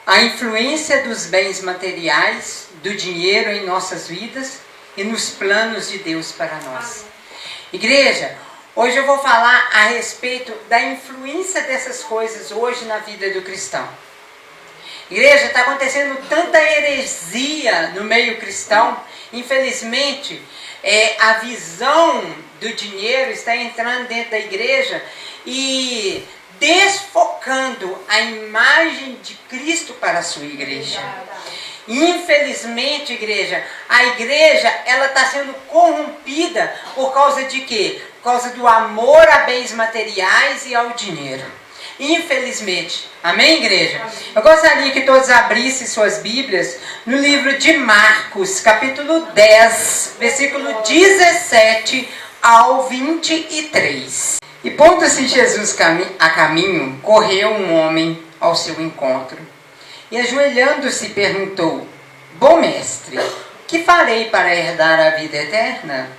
a influência dos bens materiais, do dinheiro em nossas vidas e nos planos de Deus para nós. Igreja, hoje eu vou falar a respeito da influência dessas coisas hoje na vida do cristão. Igreja, está acontecendo tanta heresia no meio cristão. Infelizmente, a visão do dinheiro está entrando dentro da igreja e desfocando a imagem de Cristo para a sua igreja. Infelizmente, igreja, a igreja ela está sendo corrompida por causa de quê? Por causa do amor a bens materiais e ao dinheiro. Infelizmente. Amém, igreja? Eu gostaria que todos abrissem suas Bíblias no livro de Marcos, capítulo 10, versículo 17 ao 23. E pondo-se Jesus a caminho, correu um homem ao seu encontro. E ajoelhando-se perguntou: Bom mestre, que farei para herdar a vida eterna?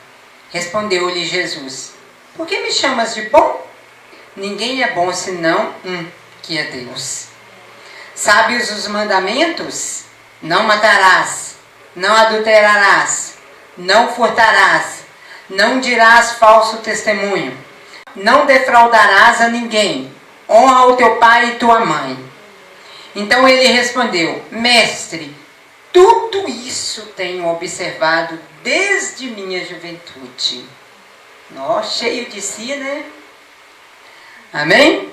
Respondeu-lhe Jesus: Por que me chamas de bom? Ninguém é bom senão que é Deus. Sabes os mandamentos? Não matarás, não adulterarás, não furtarás, não dirás falso testemunho, não defraudarás a ninguém, honra o teu pai e tua mãe. Então ele respondeu: Mestre, tudo isso tenho observado desde minha juventude. Nossa, cheio de si, né? Amém?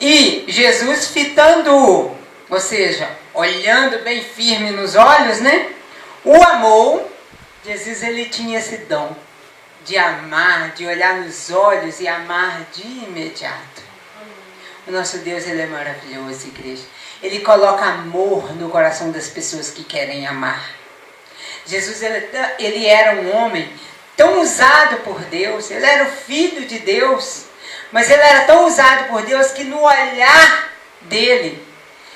E Jesus fitando-o, ou seja, olhando bem firme nos olhos, né? O amou. Jesus, ele tinha esse dom de amar, de olhar nos olhos e amar de imediato. O nosso Deus, ele é maravilhoso, igreja. Ele coloca amor no coração das pessoas que querem amar. Jesus, ele era um homem tão usado por Deus. Ele era o Filho de Deus. Mas ele era tão usado por Deus que no olhar dele,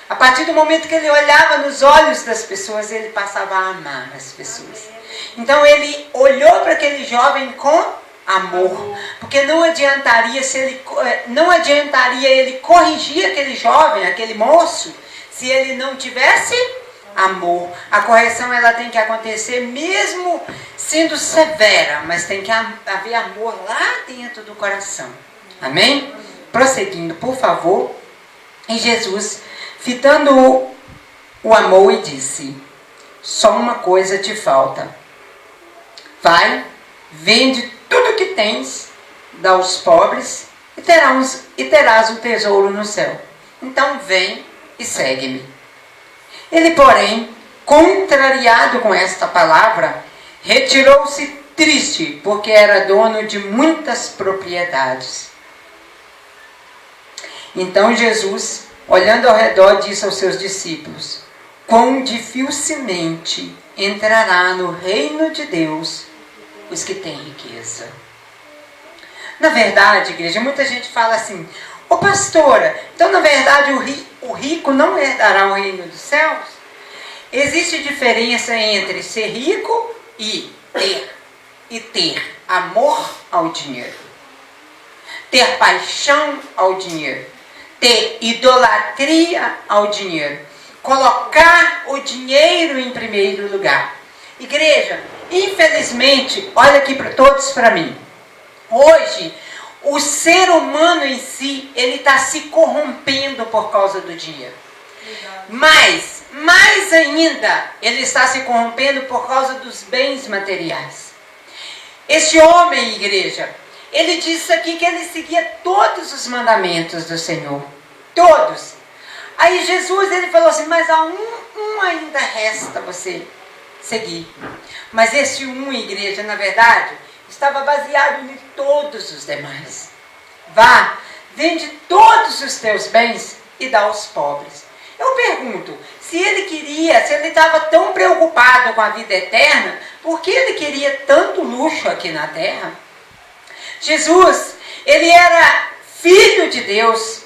a partir do momento que ele olhava nos olhos das pessoas, ele passava a amar as pessoas. Então ele olhou para aquele jovem com amor, porque não adiantaria ele corrigir aquele jovem, aquele moço, se ele não tivesse amor. A correção ela tem que acontecer mesmo sendo severa, mas tem que haver amor lá dentro do coração. Amém? Prosseguindo, por favor. E Jesus, fitando-o, o amou e disse: Só uma coisa te falta. Vai, vende tudo que tens, dá aos pobres e terás um tesouro no céu. Então vem e segue-me. Ele, porém, contrariado com esta palavra, retirou-se triste, porque era dono de muitas propriedades. Então Jesus, olhando ao redor, disse aos seus discípulos: Quão dificilmente entrará no reino de Deus os que têm riqueza. Na verdade, igreja, muita gente fala assim: Ô pastora, então na verdade o rico não herdará o reino dos céus? Existe diferença entre ser rico e ter amor ao dinheiro, ter paixão ao dinheiro, ter idolatria ao dinheiro, colocar o dinheiro em primeiro lugar. Igreja, infelizmente, olha aqui para todos, para mim. Hoje, o ser humano em si, ele está se corrompendo por causa do dinheiro. Mas, mais ainda, ele está se corrompendo por causa dos bens materiais. Esse homem, igreja, ele disse aqui que ele seguia todos os mandamentos do Senhor. Todos. Aí Jesus, ele falou assim: mas há um ainda resta você seguir. Mas esse igreja, na verdade, estava baseado em todos os demais. Vá, vende todos os teus bens e dá aos pobres. Eu pergunto, se ele estava tão preocupado com a vida eterna, por que ele queria tanto luxo aqui na terra? Jesus, ele era filho de Deus.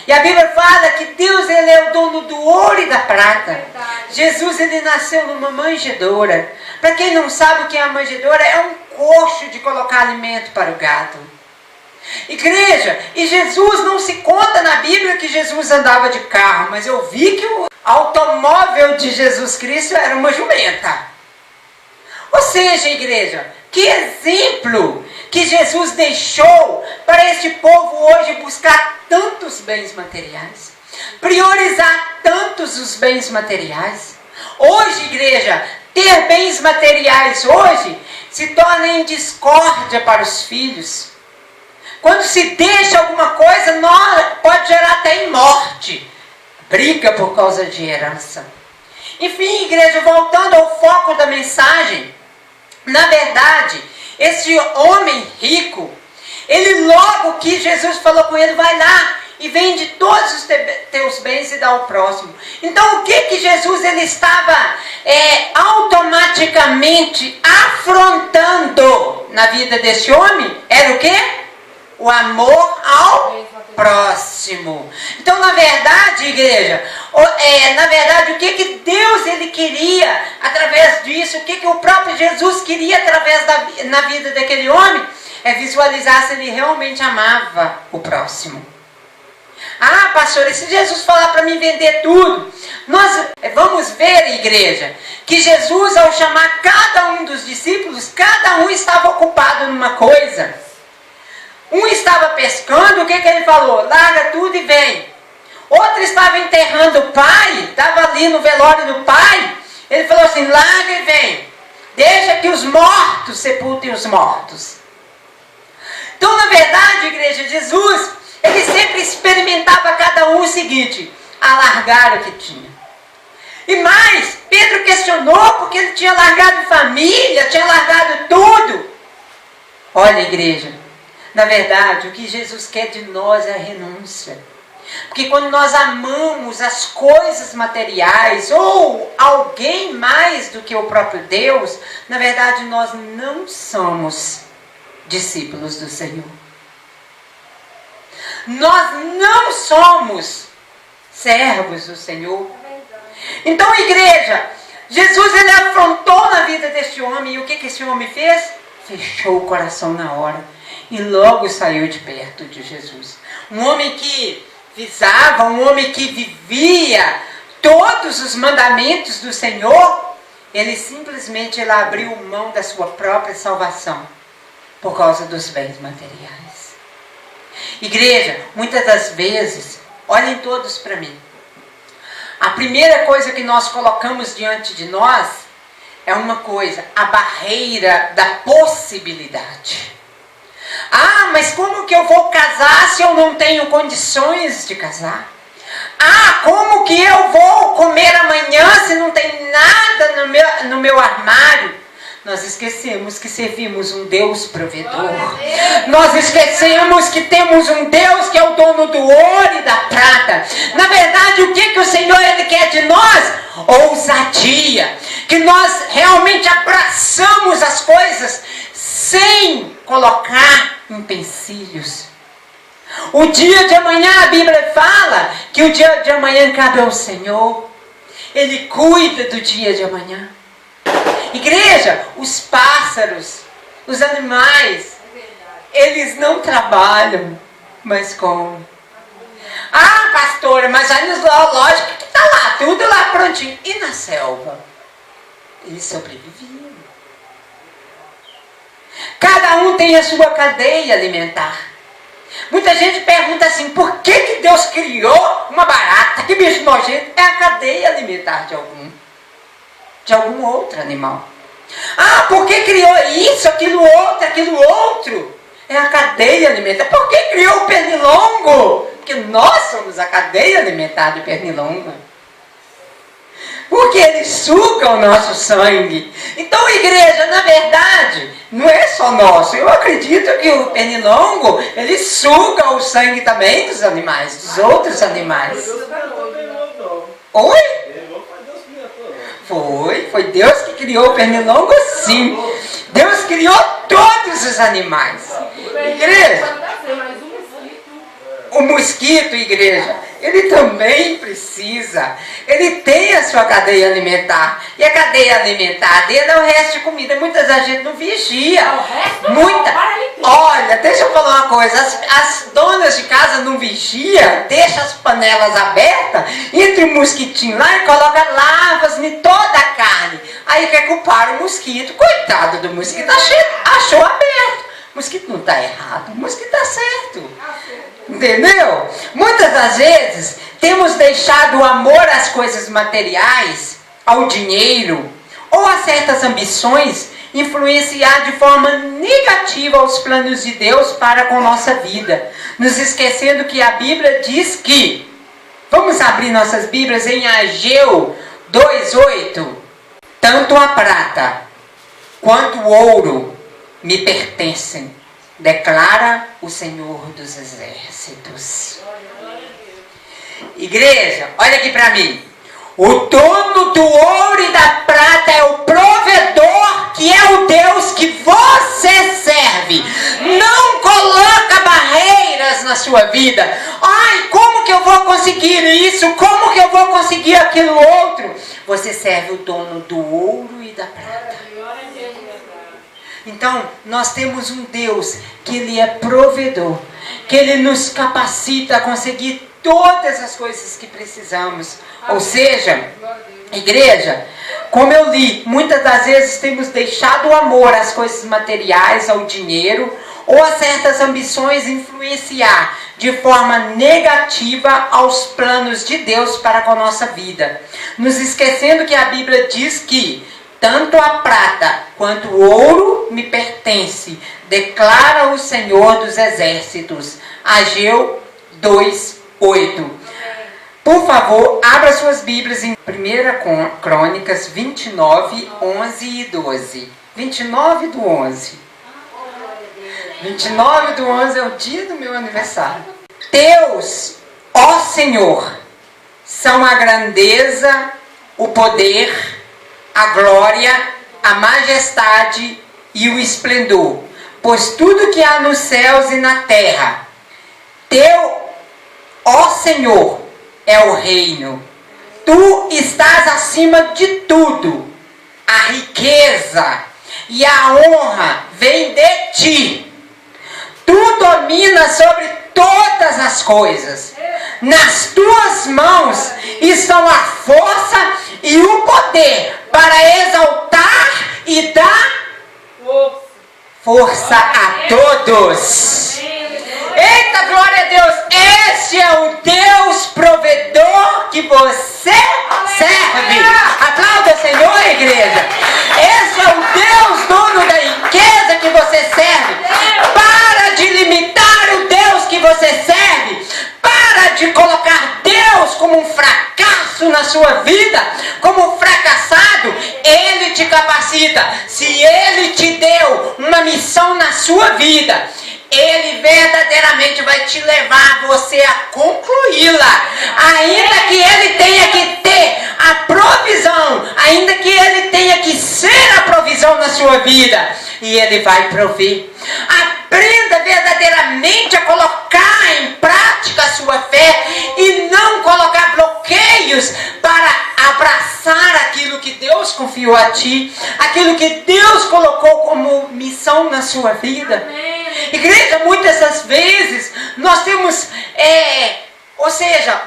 E a Bíblia fala que Deus, ele é o dono do ouro e da prata. Verdade. Jesus, ele nasceu numa manjedoura. Para quem não sabe o que é a manjedoura, é um coxo de colocar alimento para o gado. Igreja, e Jesus, não se conta na Bíblia que Jesus andava de carro, mas eu vi que automóvel de Jesus Cristo era uma jumenta. Ou seja, igreja, que exemplo que Jesus deixou para este povo hoje buscar tantos bens materiais, priorizar tantos os bens materiais. Hoje, igreja, ter bens materiais hoje se torna em discórdia para os filhos. Quando se deixa alguma coisa, pode gerar até em morte. Briga por causa de herança. Enfim, igreja, voltando ao foco da mensagem, na verdade, esse homem rico, ele logo que Jesus falou com ele, vai lá e vende todos os teus bens e dá ao próximo. Então o que Jesus ele estava automaticamente afrontando na vida desse homem? Era o quê? O amor ao próximo. Então, na verdade, igreja, o que Deus ele queria através disso, o que o próprio Jesus queria na vida daquele homem, é visualizar se ele realmente amava o próximo. Ah, pastor, e se Jesus falar para mim vender tudo? Nós vamos ver, igreja, que Jesus, ao chamar cada um dos discípulos, cada um estava ocupado numa coisa. Um estava pescando, o que ele falou? Larga tudo e vem. Outro estava enterrando o pai, estava ali no velório do pai. Ele falou assim, larga e vem. Deixa que os mortos sepultem os mortos. Então, na verdade, igreja, Jesus, ele sempre experimentava cada um o seguinte, alargar o que tinha. E mais, Pedro questionou porque ele tinha largado família, tinha largado tudo. Olha, igreja, na verdade, o que Jesus quer de nós é a renúncia. Porque quando nós amamos as coisas materiais ou alguém mais do que o próprio Deus, na verdade nós não somos discípulos do Senhor. Nós não somos servos do Senhor. Então, igreja, Jesus ele afrontou na vida deste homem. E o que esse homem fez? Fechou o coração na hora. E logo saiu de perto de Jesus. Um homem que visava, um homem que vivia todos os mandamentos do Senhor, ele simplesmente abriu mão da sua própria salvação por causa dos bens materiais. Igreja, muitas das vezes, olhem todos para mim, a primeira coisa que nós colocamos diante de nós é uma coisa, a barreira da possibilidade. Ah, mas como que eu vou casar se eu não tenho condições de casar? Ah, como que eu vou comer amanhã se não tem nada no meu armário? Nós esquecemos que servimos um Deus provedor. Nós esquecemos que temos um Deus que é o dono do ouro e da prata. Na verdade, o que o Senhor ele quer de nós? Ousadia. Que nós realmente abraçamos as coisas sem colocar empecilhos. O dia de amanhã, a Bíblia fala que o dia de amanhã cabe ao Senhor. Ele cuida do dia de amanhã. Igreja, os pássaros, os animais, eles não trabalham, mas comem. Ah, pastora, mas aí nos zoológicos que está lá, tudo lá prontinho. E na selva? Eles sobreviviam. Cada um tem a sua cadeia alimentar. Muita gente pergunta assim, por que Deus criou uma barata? Que bicho nojento. É a cadeia alimentar de algum outro animal. Ah, por que criou isso, aquilo outro? É a cadeia alimentar. Por que criou o pernilongo? Porque nós somos a cadeia alimentar do pernilongo. Porque ele suga o nosso sangue. Então, igreja, na verdade, não é só nosso. Eu acredito que o pernilongo, ele suga o sangue também dos animais, dos outros animais. Oi? Foi Deus que criou o pernilongo, sim. Deus criou todos os animais. Igreja, o mosquito, igreja, ele também precisa. Ele tem a sua cadeia alimentar. E a cadeia alimentar dele é o resto de comida. Muitas vezes a gente não vigia. Olha, deixa eu falar uma coisa. As donas de casa não vigiam, deixam as panelas abertas, entra um mosquitinho lá e coloca larvas em toda a carne. Aí quer culpar o mosquito. Coitado do mosquito, achou aberto. O mosquito não está errado, o mosquito está certo. Entendeu? Muitas das vezes temos deixado o amor às coisas materiais, ao dinheiro ou a certas ambições influenciar de forma negativa os planos de Deus para com nossa vida, nos esquecendo que a Bíblia diz que, vamos abrir nossas Bíblias em Ageu 2:8, tanto a prata quanto o ouro me pertencem, declara o Senhor dos Exércitos. Igreja, olha aqui para mim. O dono do ouro e da prata é o provedor, que é o Deus que você serve. Não coloca barreiras na sua vida. Ai, como que eu vou conseguir isso? Como que eu vou conseguir aquilo outro? Você serve o dono do ouro e da prata. Então, nós temos um Deus que Ele é provedor, que Ele nos capacita a conseguir todas as coisas que precisamos. Ou seja, igreja, como eu li, muitas das vezes temos deixado o amor às coisas materiais, ao dinheiro, ou a certas ambições influenciar de forma negativa aos planos de Deus para com a nossa vida. Nos esquecendo que a Bíblia diz que tanto a prata quanto o ouro me pertence, declara o Senhor dos Exércitos. Ageu 2:8. Por favor, abra suas Bíblias em 1 Crônicas 29, 11 e 12. 29/11. 29/11 é o dia do meu aniversário. Teus, ó Senhor, são a grandeza, o poder, a glória, a majestade e o esplendor, pois tudo que há nos céus e na terra, teu, ó Senhor, é o reino. Tu estás acima de tudo. A riqueza e a honra vêm de ti. Tu dominas sobre todas as coisas. Nas tuas mãos estão a força e o poder para exaltar e dar força a todos. Eita, glória a Deus! Este é o Deus provedor que você serve. Aplauda o Senhor, igreja. Esse é o Deus dono da riqueza que você serve. Para de limitar o Deus que você serve. Para de colocar Deus como um fracasso na sua vida, como um fracassado. Ele te capacita. Se Ele te deu uma missão na sua vida, Ele verdadeiramente vai te levar você a concluí-la. Ainda que Ele tenha que ter a provisão, ainda que Ele tenha que ser a provisão na sua vida, e Ele vai prover. Aprenda verdadeiramente a colocar em prática a sua fé e não colocar bloqueios para abraçar aquilo que Deus confiou a ti, aquilo que Deus colocou como missão na sua vida. Igreja, muitas das vezes nós temos,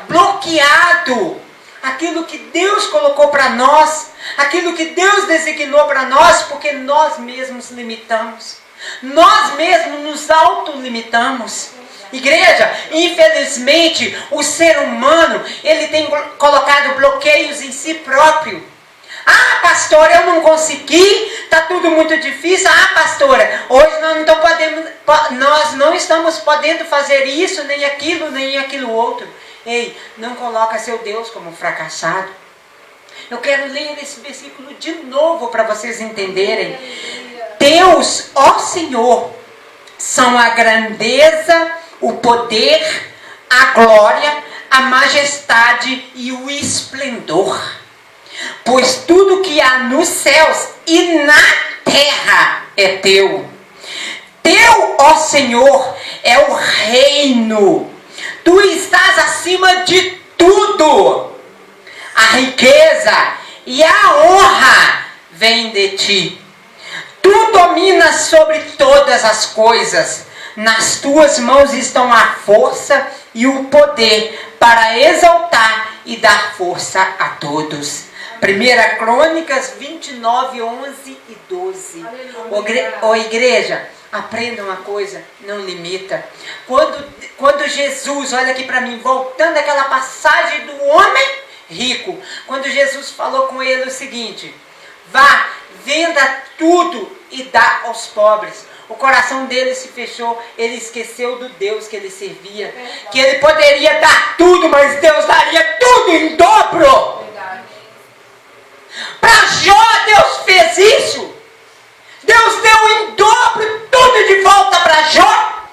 bloqueado aquilo que Deus colocou para nós, aquilo que Deus designou para nós, porque nós mesmos limitamos. Nós mesmos nos autolimitamos. Igreja, infelizmente, o ser humano, ele tem colocado bloqueios em si próprio. Ah, pastora, eu não consegui, está tudo muito difícil. Ah, pastora, hoje nós não estamos podendo fazer isso, nem aquilo outro. Ei, não coloca seu Deus como fracassado. Eu quero ler esse versículo de novo para vocês entenderem. Deus, ó Senhor, são a grandeza, o poder, a glória, a majestade e o esplendor. Pois tudo que há nos céus e na terra é teu. Teu, ó Senhor, é o reino. Tu estás acima de tudo. A riqueza e a honra vêm de ti. Tu dominas sobre todas as coisas. Nas tuas mãos estão a força e o poder para exaltar e dar força a todos. 1 Crônicas 29, 11 e 12. Ô igreja, aprenda uma coisa, não limita. Quando Jesus, olha aqui para mim, voltando àquela passagem do homem rico, quando Jesus falou com ele o seguinte: vá, venda tudo e dá aos pobres. O coração dele se fechou, ele esqueceu do Deus que ele servia, que ele poderia dar tudo, mas Deus daria tudo em dobro. Para Jó, Deus fez isso. Deus deu em dobro tudo de volta para Jó.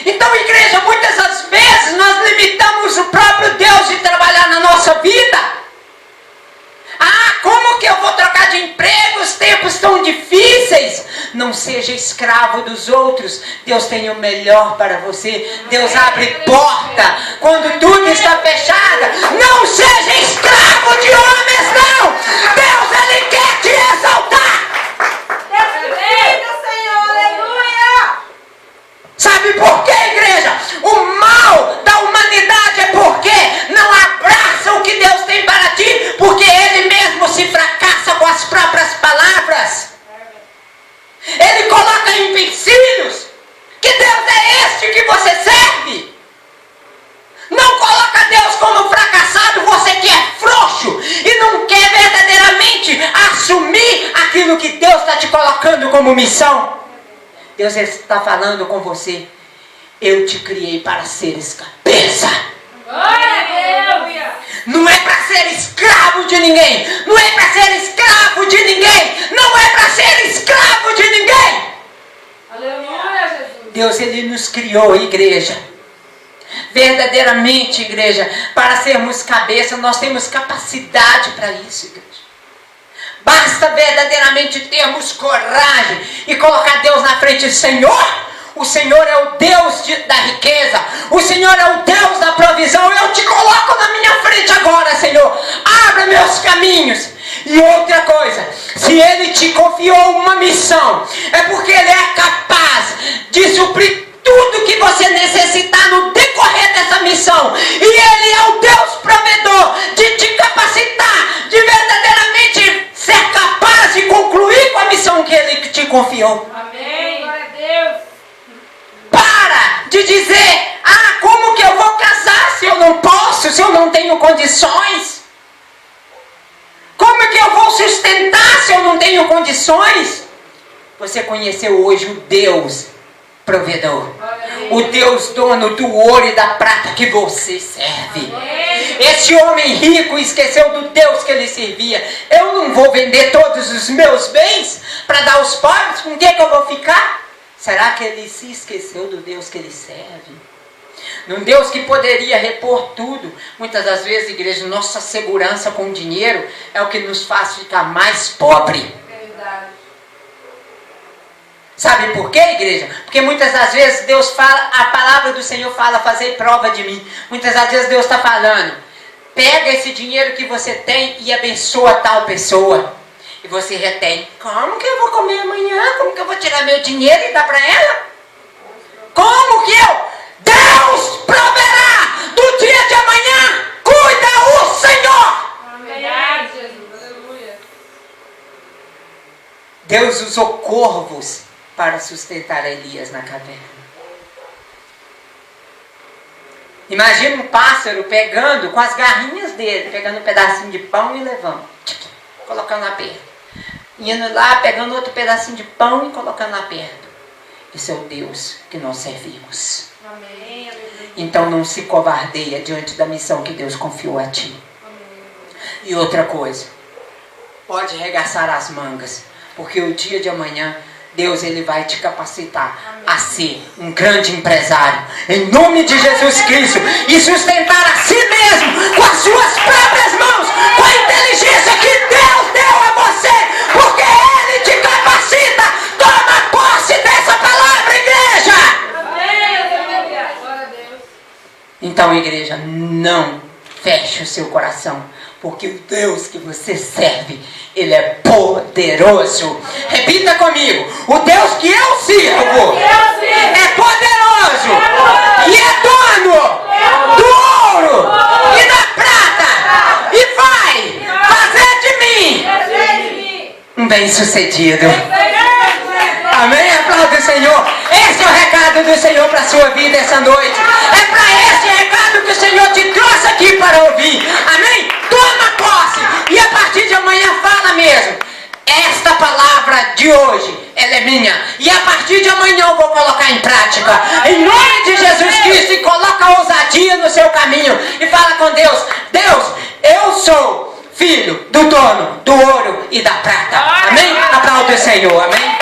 Então, igreja, muitas das vezes nós limitamos o próprio Deus de trabalhar na nossa vida. Como que eu vou trocar de emprego? Os tempos estão difíceis. Não seja escravo dos outros. Deus tem o melhor para você. Deus abre porta quando tudo está fechado. Não seja escravo de homens, não. Deus, Ele quer te exaltar. Senhor, aleluia. Sabe por quê, igreja? O mal da humanidade é porque não abraça o que Deus tem para ti, porque ele mesmo se fracassa com as próprias palavras. Ele coloca empecilhos. Que Deus é este que você serve? Não coloca Deus como fracassado, você que é frouxo e não quer verdadeiramente assumir aquilo que Deus está te colocando como missão. Deus está falando com você: eu te criei para seres cabeça. Não é para ser escravo de ninguém. Não é para ser escravo de ninguém. Não é para ser escravo de ninguém. Aleluia, Jesus. Deus, Ele nos criou, igreja. Verdadeiramente, igreja, para sermos cabeça, nós temos capacidade para isso, igreja. Basta verdadeiramente termos coragem e colocar Deus na frente. Senhor, o Senhor é o Deus da riqueza. O Senhor é o Deus da provisão. Eu te coloco na minha frente agora, Senhor. Abra meus caminhos. E outra coisa, se Ele te confiou uma missão, é porque Ele é capaz de suprir tudo que você necessitar no decorrer dessa missão. E Ele é o Deus provedor de te capacitar, de verdadeiramente ser capaz de concluir com a missão que Ele te confiou. Amém. Glória a Deus. Para de dizer: como que eu vou casar se eu não posso, se eu não tenho condições? Como que eu vou sustentar se eu não tenho condições? Você conheceu hoje o Deus provedor, o Deus dono do ouro e da prata que você serve. Esse homem rico esqueceu do Deus que ele servia. Eu não vou vender todos os meus bens para dar aos pobres. Com quem que eu vou ficar? Será que ele se esqueceu do Deus que ele serve? Num Deus que poderia repor tudo. Muitas das vezes, igreja, nossa segurança com o dinheiro é o que nos faz ficar mais pobre. É verdade. Sabe por quê, igreja? Porque muitas das vezes Deus fala, a palavra do Senhor fala: fazei prova de mim. Muitas das vezes Deus está falando: pega esse dinheiro que você tem e abençoa tal pessoa. E você retém. Como que eu vou comer amanhã? Como que eu vou tirar meu dinheiro e dar para ela? Como que eu? Deus proverá do dia de amanhã. Cuida o Senhor. Amém, Jesus. Aleluia. Deus usou corvos para sustentar Elias na caverna. Imagina um pássaro pegando com as garrinhas dele, pegando um pedacinho de pão e levando, colocando na perna. Indo lá, pegando outro pedacinho de pão e colocando na perna. Esse é o Deus que nós servimos. Amém. Então não se covardeia diante da missão que Deus confiou a ti. Amém. E outra coisa, pode arregaçar as mangas, porque o dia de amanhã Deus, Ele vai te capacitar a ser um grande empresário, em nome de Jesus Cristo, e sustentar a si mesmo, com as suas próprias mãos, com a inteligência que Deus deu a você, porque Ele te capacita. Toma posse dessa palavra, igreja! Amém. Glória a Deus. não feche o seu coração, porque o Deus que você serve, Ele é poderoso. Repita comigo: o Deus que eu sirvo é poderoso e é dono do ouro e da prata, e vai fazer de mim um bem-sucedido. Amém? Aplauda o Senhor. Esse é o recado do Senhor para a sua vida essa noite. É para esse recado que o Senhor te trouxe aqui para ouvir. Amém? Toma posse. E a partir de amanhã fala mesmo: esta palavra de hoje, ela é minha. E a partir de amanhã eu vou colocar em prática. Em nome de Jesus Cristo. E coloca ousadia no seu caminho. E fala com Deus: Deus, eu sou filho do dono do ouro e da prata. Amém? Aplauda o Senhor. Amém?